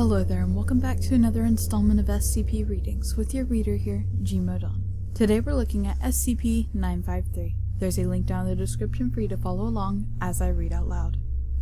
Hello there, and welcome back to another installment of SCP Readings with your reader here, Gmodon. Today we're looking at SCP-953. There's a link down in the description for you to follow along as I read out loud.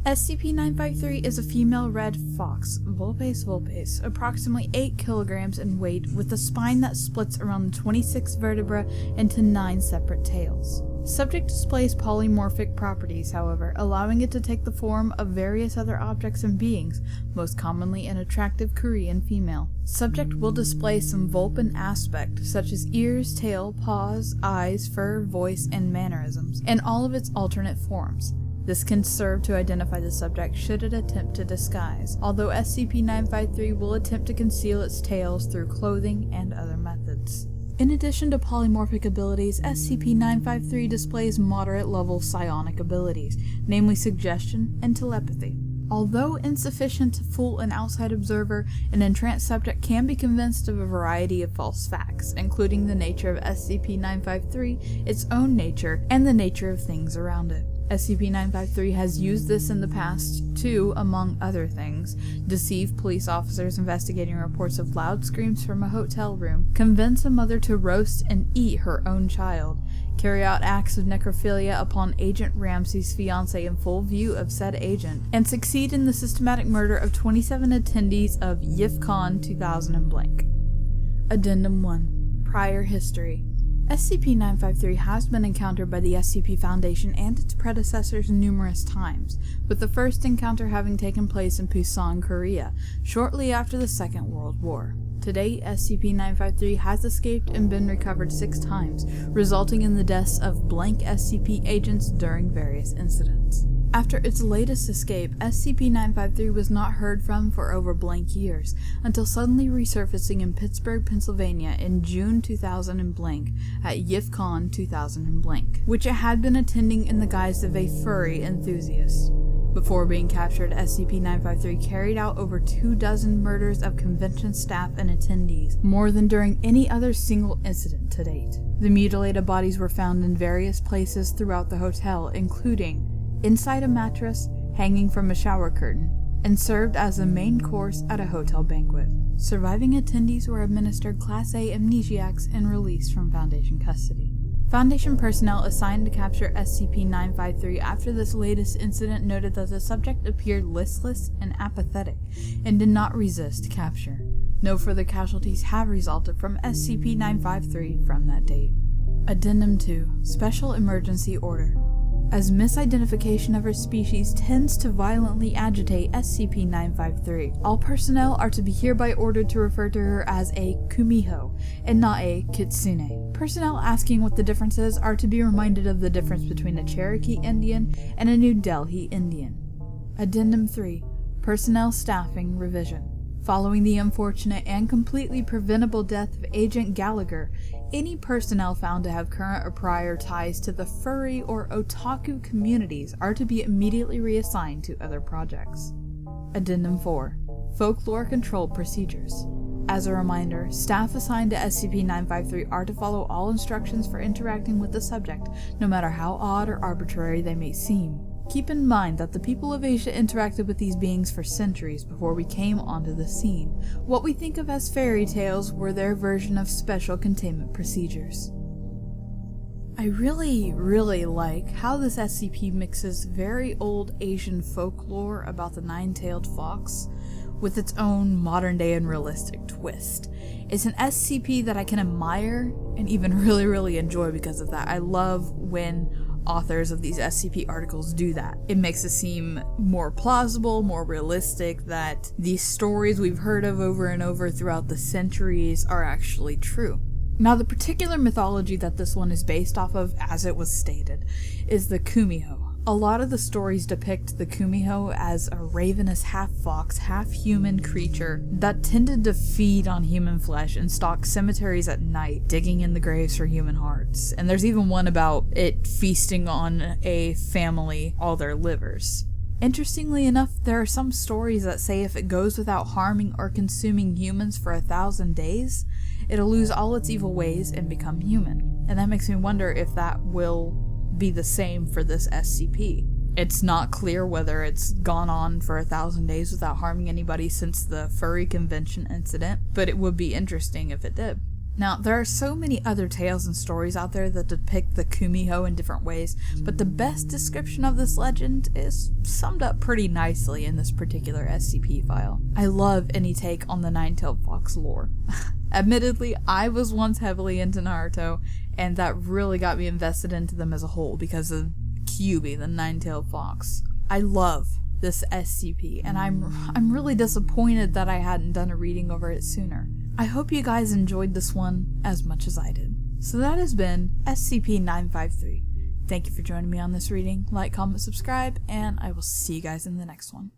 SCP-953 is a female red fox, Vulpes vulpes, approximately 8 kilograms in weight, with a spine that splits around 26 vertebrae into 9 separate tails. Subject displays polymorphic properties, however, allowing it to take the form of various other objects and beings, most commonly an attractive Korean female. Subject will display some Vulpan aspect, such as ears, tail, paws, eyes, fur, voice, and mannerisms, in all of its alternate forms. This can serve to identify the subject should it attempt to disguise, although SCP-953 will attempt to conceal its tails through clothing and other methods. In addition to polymorphic abilities, SCP-953 displays moderate-level psionic abilities, namely suggestion and telepathy. Although insufficient to fool an outside observer, an entranced subject can be convinced of a variety of false facts, including the nature of SCP-953, its own nature, and the nature of things around it. SCP-953 has used this in the past to, among other things, deceive police officers investigating reports of loud screams from a hotel room, convince a mother to roast and eat her own child, carry out acts of necrophilia upon Agent Ramsey's fiancée in full view of said agent, and succeed in the systematic murder of 27 attendees of YIFCON 2000 and blank. Addendum 1. Prior History. SCP-953 has been encountered by the SCP Foundation and its predecessors numerous times, with the first encounter having taken place in Busan, Korea, shortly after the Second World War. To date, SCP-953 has escaped and been recovered 6 times, resulting in the deaths of blank SCP agents during various incidents. After its latest escape, SCP-953 was not heard from for over blank years, until suddenly resurfacing in Pittsburgh, Pennsylvania in June 2000 and blank at YIFCON 2000 and blank, which it had been attending in the guise of a furry enthusiast. Before being captured, SCP-953 carried out over 24 murders of convention staff and attendees, more than during any other single incident to date. The mutilated bodies were found in various places throughout the hotel, including inside a mattress, hanging from a shower curtain, and served as a main course at a hotel banquet. Surviving attendees were administered Class A amnesiacs and released from Foundation custody. Foundation personnel assigned to capture SCP-953 after this latest incident noted that the subject appeared listless and apathetic, and did not resist capture. No further casualties have resulted from SCP-953 from that date. Addendum 2. Special Emergency Order. As misidentification of her species tends to violently agitate SCP-953, all personnel are to be hereby ordered to refer to her as a Ku Miho, and not a Kitsune. Personnel asking what the difference is are to be reminded of the difference between a Cherokee Indian and a New Delhi Indian. Addendum 3. Personnel Staffing Revision. Following the unfortunate and completely preventable death of Agent Gallagher, any personnel found to have current or prior ties to the furry or otaku communities are to be immediately reassigned to other projects. Addendum 4. Folklore Control Procedures. As a reminder, staff assigned to SCP-953 are to follow all instructions for interacting with the subject, no matter how odd or arbitrary they may seem. Keep in mind that the people of Asia interacted with these beings for centuries before we came onto the scene. What we think of as fairy tales were their version of special containment procedures. I really like how this SCP mixes very old Asian folklore about the nine-tailed fox with its own modern-day and realistic twist. It's an SCP that I can admire and even really enjoy because of that. I love when authors of these SCP articles do that. It makes it seem more plausible, more realistic, that these stories we've heard of over and over throughout the centuries are actually true. Now, the particular mythology that this one is based off of, as it was stated, is the Ku Miho. A lot of the stories depict the Ku Miho as a ravenous half-fox, half-human creature that tended to feed on human flesh and stalk cemeteries at night, digging in the graves for human hearts. And there's even one about it feasting on a family, all their livers. Interestingly enough, there are some stories that say if it goes without harming or consuming humans for 1,000 days, it'll lose all its evil ways and become human. And that makes me wonder if that will be the same for this SCP. It's not clear whether it's gone on for 1,000 days without harming anybody since the furry convention incident, but it would be interesting if it did. Now, there are so many other tales and stories out there that depict the Ku Miho in different ways, but the best description of this legend is summed up pretty nicely in this particular SCP file. I love any take on the nine-tailed fox lore. Admittedly, I was once heavily into Naruto, and that really got me invested into them as a whole because of Kyuubi, the nine-tailed fox. I love this SCP, and I'm really disappointed that I hadn't done a reading over it sooner. I hope you guys enjoyed this one as much as I did. So that has been SCP-953. Thank you for joining me on this reading. Like, comment, subscribe, and I will see you guys in the next one.